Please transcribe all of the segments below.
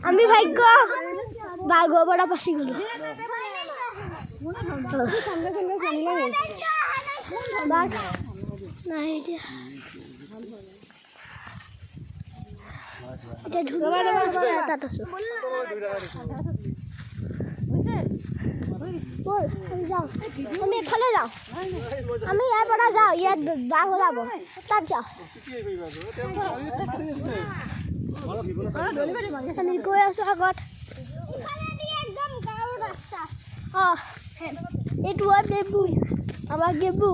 আমি ভাগ্য বাঘৰ পৰা বাচি গলো বাঘ নাই এতিয়া তাত আছো যাওঁ আমি এফালে যাওঁ আমি ইয়াৰ পৰা যাওঁ ইয়াত বাঘ ওলাব তাত যাওঁ আমি গৈ আছো আগত অঁ এইটো এবু আমাৰ গেবু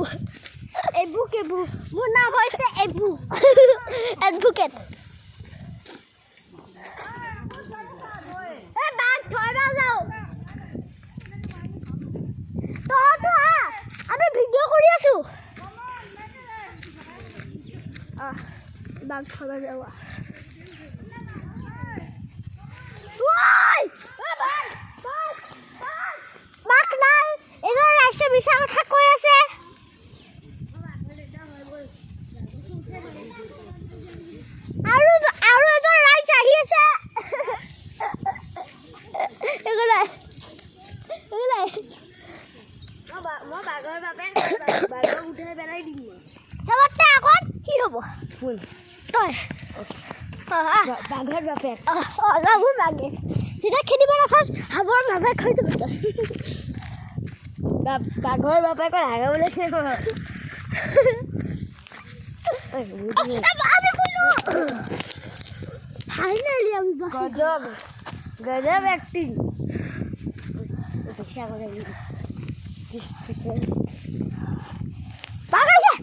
এবু কেবু মোৰ নাম হৈছে এবু এডভোকেট বাঘ ধৰা যাওঁ তহঁতো আমি ভিডিঅ' কৰি আছো বাঘ ধৰা যাওঁ বাঘ নাই এজন ৰাইজে মিছা কথা কৈ আছে আৰু এজন ৰাইজ আহি আছে একো নাই মই বাঘৰ বাবে বাঘক উঠাই পেলাই দিম চবতে আগত কি হ'ব শুন তই বাঘৰ বাপেক মোৰ বাঘে তেতিয়া খেদিব নাচাত হাবৰ বাপেক হৈ যাব বাঘৰ বাপেকৰ হাগাবলৈ ফাইনেলি আমি গজব এক্টিং বাঘ আহিছে